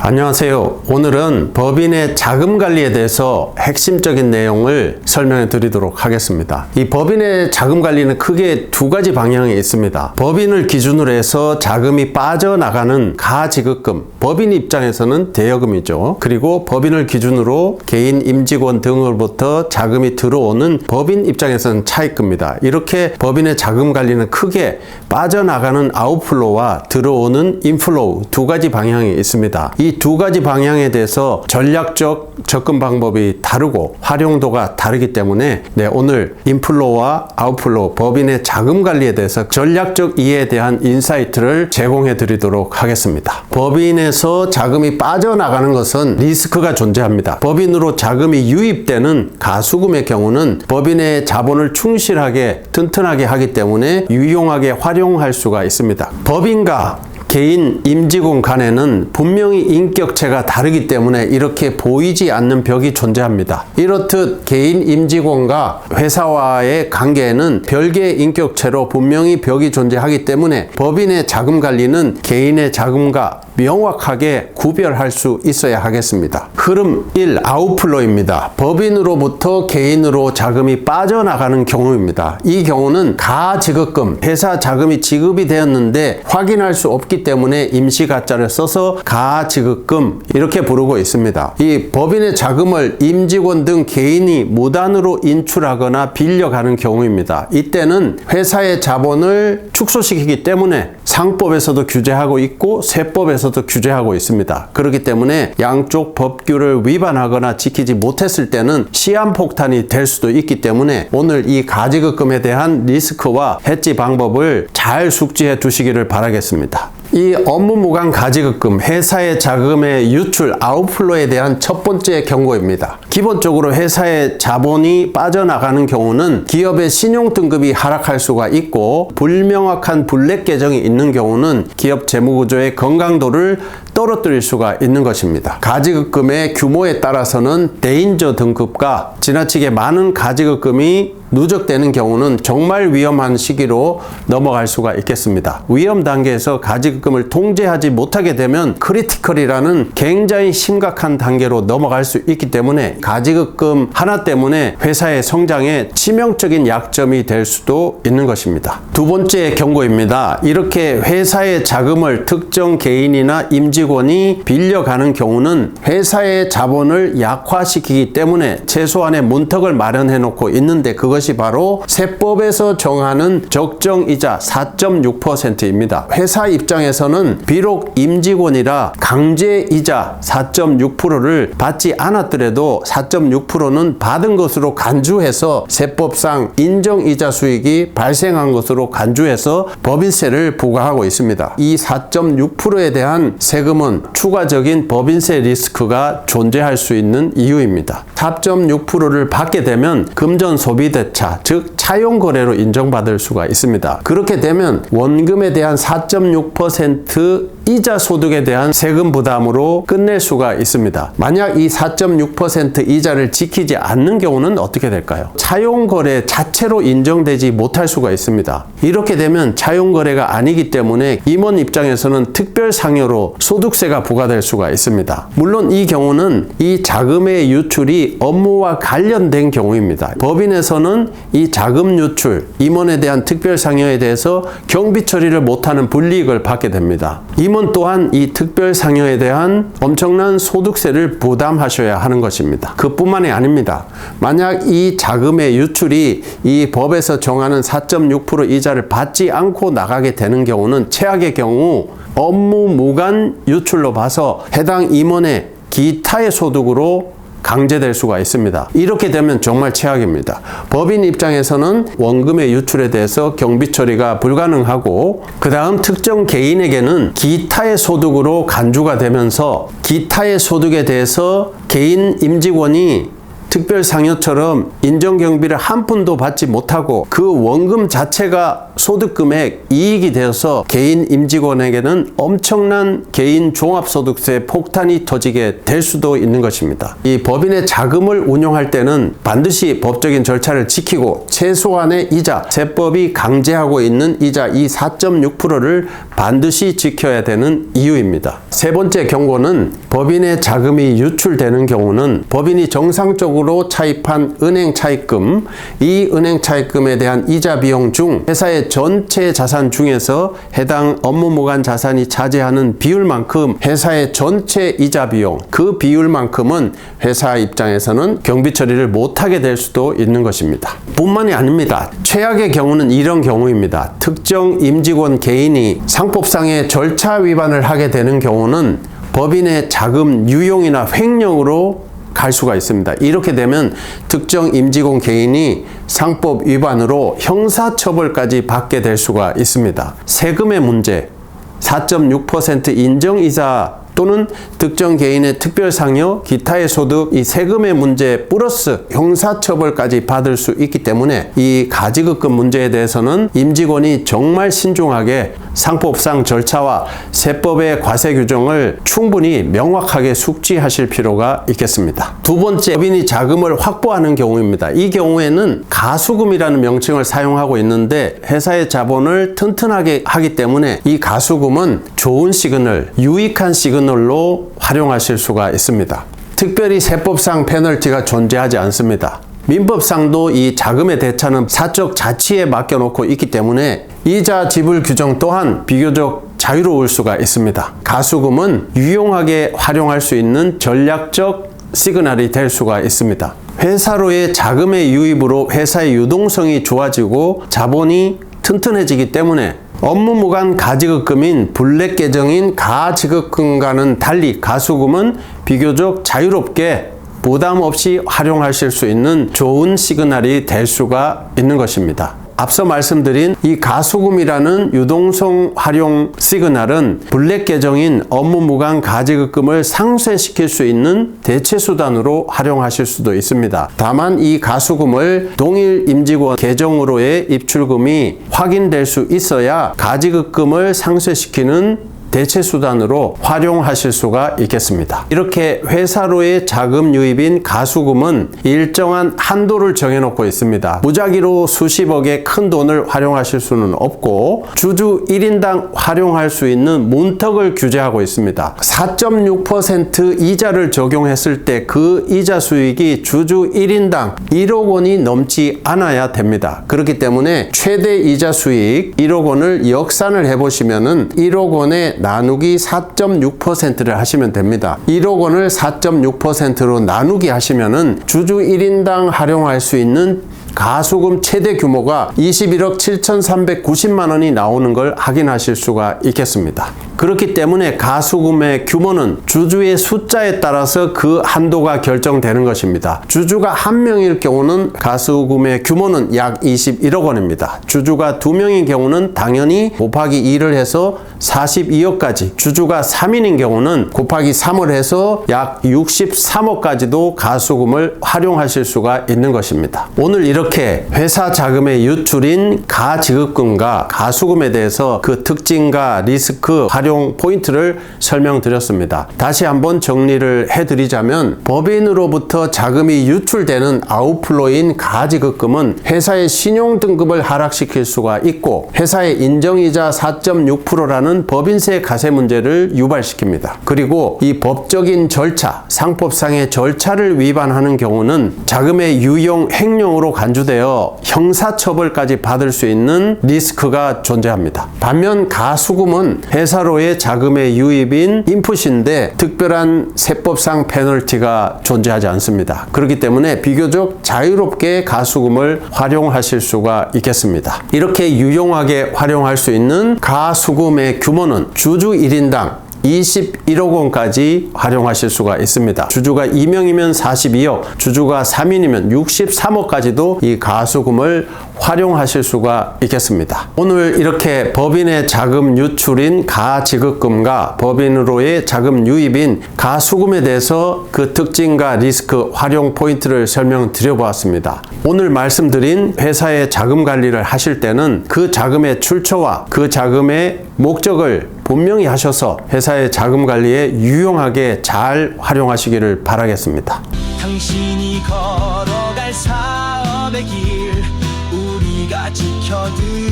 안녕하세요. 오늘은 법인의 자금 관리에 대해서 핵심적인 내용을 설명해 드리도록 하겠습니다. 이 법인의 자금 관리는 크게 두 가지 방향이 있습니다. 법인을 기준으로 해서 자금이 빠져나가는 가지급금, 법인 입장에서는 대여금이죠. 그리고 법인을 기준으로 개인 임직원 등으로부터 자금이 들어오는 법인 입장에서는 차입금입니다. 이렇게 법인의 자금 관리는 크게 빠져나가는 아웃플로우와 들어오는 인플로우 두 가지 방향이 있습니다. 이 두 가지 방향에 대해서 전략적 접근 방법이 다르고 활용도가 다르기 때문에 오늘 인플로우와 아웃플로우, 법인의 자금 관리에 대해서 전략적 이해에 대한 인사이트를 제공해 드리도록 하겠습니다. 법인에서 자금이 빠져나가는 것은 리스크가 존재합니다. 법인으로 자금이 유입되는 가수금의 경우는 법인의 자본을 충실하게 튼튼하게 하기 때문에 유용하게 활용할 수가 있습니다. 법인과 개인 임직원 간에는 분명히 인격체가 다르기 때문에 이렇게 보이지 않는 벽이 존재합니다. 이렇듯 개인 임직원과 회사와의 관계에는 별개의 인격체로 분명히 벽이 존재하기 때문에 법인의 자금 관리는 개인의 자금과 명확하게 구별할 수 있어야 하겠습니다. 흐름 1. 아웃플로우입니다. 법인으로부터 개인으로 자금이 빠져나가는 경우입니다. 이 경우는 가지급금, 회사 자금이 지급이 되었는데 확인할 수 없기 때문에 임시가짜를 써서 가지급금 이렇게 부르고 있습니다. 이 법인의 자금을 임직원 등 개인이 무단으로 인출하거나 빌려가는 경우입니다. 이때는 회사의 자본을 축소시키기 때문에 상법에서도 규제하고 있고 세법에서도 규제하고 있습니다. 그렇기 때문에 양쪽 법규를 위반하거나 지키지 못했을 때는 시한폭탄이 될 수도 있기 때문에 오늘 이 가지급금에 대한 리스크와 해지 방법을 잘 숙지해 두시기를 바라겠습니다. 이 업무무관 가지급금, 회사의 자금의 유출, 아웃플로우에 대한 첫 번째 경고입니다. 기본적으로 회사의 자본이 빠져나가는 경우는 기업의 신용등급이 하락할 수가 있고 불명확한 블랙 계정이 있는 경우는 기업 재무구조의 건강도를 떨어뜨릴 수가 있는 것입니다. 가지급금의 규모에 따라서는 대인저 등급과 지나치게 많은 가지급금이 누적되는 경우는 정말 위험한 시기로 넘어갈 수가 있겠습니다. 위험 단계에서 가지급금을 통제하지 못하게 되면 크리티컬이라는 굉장히 심각한 단계로 넘어갈 수 있기 때문에 가지급금 하나 때문에 회사의 성장에 치명적인 약점이 될 수도 있는 것입니다. 두 번째 경고입니다. 이렇게 회사의 자금을 특정 개인이나 임직원이 빌려가는 경우는 회사의 자본을 약화시키기 때문에 최소한의 문턱을 마련해 놓고 있는데 그것이 바로 세법에서 정하는 적정이자 4.6%입니다. 회사 입장에서는 비록 임직원이라 강제이자 4.6%를 받지 않았더라도 4.6%는 받은 것으로 간주해서 세법상 인정이자 수익이 발생한 것으로 간주해서 법인세를 부과하고 있습니다. 이 4.6%에 대한 세금은 추가적인 법인세 리스크가 존재할 수 있는 이유입니다. 4.6%를 받게 되면 금전 소비 대차, 즉 차용거래로 인정받을 수가 있습니다. 그렇게 되면 원금에 대한 4.6% 이자 소득에 대한 세금 부담으로 끝낼 수가 있습니다. 만약 이 4.6% 이자를 지키지 않는 경우는 어떻게 될까요? 차용거래 자체로 인정되지 못할 수가 있습니다. 이렇게 되면 차용거래가 아니기 때문에 임원 입장에서는 특별상여로 소득세가 부과될 수가 있습니다. 물론 이 경우는 이 자금의 유출이 업무와 관련된 경우입니다. 법인에서는 이 자금 유출, 임원에 대한 특별상여에 대해서 경비 처리를 못하는 불이익을 받게 됩니다. 임원 또한 이 특별상여에 대한 엄청난 소득세를 부담하셔야 하는 것입니다. 그뿐만이 아닙니다. 만약 이 자금의 유출이 이 법에서 정하는 4.6% 이자를 받지 않고 나가게 되는 경우는 최악의 경우 업무 무관 유출로 봐서 해당 임원의 기타의 소득으로 강제될 수가 있습니다. 이렇게 되면 정말 최악입니다. 법인 입장에서는 원금의 유출에 대해서 경비 처리가 불가능하고 그 다음 특정 개인에게는 기타의 소득으로 간주가 되면서 기타의 소득에 대해서 개인 임직원이 특별상여처럼 인정경비를 한 푼도 받지 못하고 그 원금 자체가 소득금액 이익이 되어서 개인 임직원에게는 엄청난 개인 종합소득세 폭탄이 터지게 될 수도 있는 것입니다. 이 법인의 자금을 운용할 때는 반드시 법적인 절차를 지키고 최소한의 이자, 세법이 강제하고 있는 이자 이 4.6%를 반드시 지켜야 되는 이유입니다. 세 번째 경고는 법인의 자금이 유출되는 경우는 법인이 정상적으로 차입한 은행 차입금, 이 은행 차입금에 대한 이자 비용 중 회사의 전체 자산 중에서 해당 업무무관 자산이 차지하는 비율만큼 회사의 전체 이자 비용, 그 비율만큼은 회사 입장에서는 경비 처리를 못하게 될 수도 있는 것입니다. 뿐만이 아닙니다. 최악의 경우는 이런 경우입니다. 특정 임직원 개인이 상법상의 절차 위반을 하게 되는 경우는 법인의 자금 유용이나 횡령으로 갈 수가 있습니다. 이렇게 되면 특정 임직원 개인이 상법 위반으로 형사처벌까지 받게 될 수가 있습니다. 세금의 문제, 4.6% 인정이자 또는 특정 개인의 특별상여, 기타의 소득, 이 세금의 문제 플러스 형사처벌까지 받을 수 있기 때문에 이 가지급금 문제에 대해서는 임직원이 정말 신중하게 상법상 절차와 세법의 과세 규정을 충분히 명확하게 숙지하실 필요가 있겠습니다. 두 번째, 법인이 자금을 확보하는 경우입니다. 이 경우에는 가수금이라는 명칭을 사용하고 있는데 회사의 자본을 튼튼하게 하기 때문에 이 가수금은 좋은 시그널, 유익한 시그널로 활용하실 수가 있습니다. 특별히 세법상 페널티가 존재하지 않습니다. 민법상도 이 자금의 대차는 사적 자치에 맡겨놓고 있기 때문에 이자 지불 규정 또한 비교적 자유로울 수가 있습니다. 가수금은 유용하게 활용할 수 있는 전략적 시그널이 될 수가 있습니다. 회사로의 자금의 유입으로 회사의 유동성이 좋아지고 자본이 튼튼해지기 때문에 업무무관 가지급금인 블랙 계정인 가지급금과는 달리 가수금은 비교적 자유롭게 부담 없이 활용하실 수 있는 좋은 시그널이 될 수가 있는 것입니다. 앞서 말씀드린 이 가수금이라는 유동성 활용 시그널은 블랙 계정인 업무무관 가지급금을 상쇄시킬 수 있는 대체수단으로 활용하실 수도 있습니다. 다만 이 가수금을 동일 임직원 계정으로의 입출금이 확인될 수 있어야 가지급금을 상쇄시키는 대체수단으로 활용하실 수가 있겠습니다. 이렇게 회사로의 자금 유입인 가수금은 일정한 한도를 정해놓고 있습니다. 무작위로 수십억의 큰 돈을 활용하실 수는 없고 주주 1인당 활용할 수 있는 문턱을 규제하고 있습니다. 4.6% 이자를 적용했을 때 그 이자 수익이 주주 1인당 1억 원이 넘지 않아야 됩니다. 그렇기 때문에 최대 이자 수익 1억 원을 역산을 해보시면은 1억 원의 나누기 4.6%를 하시면 됩니다. 1억 원을 4.6%로 나누기 하시면은 주주 1인당 활용할 수 있는 가수금 최대 규모가 21억 7,390만 원이 나오는 걸 확인하실 수가 있겠습니다. 그렇기 때문에 가수금의 규모는 주주의 숫자에 따라서 그 한도가 결정되는 것입니다. 주주가 한 명일 경우는 가수금의 규모는 약 21억 원입니다. 주주가 2명인 경우는 당연히 곱하기 2를 해서 42억까지, 주주가 3인인 경우는 곱하기 3을 해서 약 63억까지도 가수금을 활용하실 수가 있는 것입니다. 오늘 이렇게 회사 자금의 유출인 가지급금과 가수금에 대해서 그 특징과 리스크, 활용 포인트를 설명드렸습니다. 다시 한번 정리를 해드리자면 법인으로부터 자금이 유출되는 아웃플로인 가지급금은 회사의 신용등급을 하락시킬 수가 있고 회사의 인정이자 4.6%라는 법인세 가세 문제를 유발시킵니다. 그리고 이 법적인 절차, 상법상의 절차를 위반하는 경우는 자금의 유용 횡령으로 간주되어 형사처벌까지 받을 수 있는 리스크가 존재합니다. 반면 가수금은 회사로의 자금의 유입인 인풋인데 특별한 세법상 페널티가 존재하지 않습니다. 그렇기 때문에 비교적 자유롭게 가수금을 활용하실 수가 있겠습니다. 이렇게 유용하게 활용할 수 있는 가수금의 규모는 주주 1인당 21억 원까지 활용하실 수가 있습니다. 주주가 2명이면 42억, 주주가 3인이면 63억까지도 이 가수금을 활용하실 수가 있겠습니다. 오늘 이렇게 법인의 자금 유출인 가지급금과 법인으로의 자금 유입인 가수금에 대해서 그 특징과 리스크, 활용 포인트를 설명드려 보았습니다. 오늘 말씀드린 회사의 자금 관리를 하실 때는 그 자금의 출처와 그 자금의 목적을 분명히 하셔서 회사의 자금 관리에 유용하게 잘 활용하시기를 바라겠습니다. 당신이 걸어갈 사업의 길 우리가 지켜드릴게요.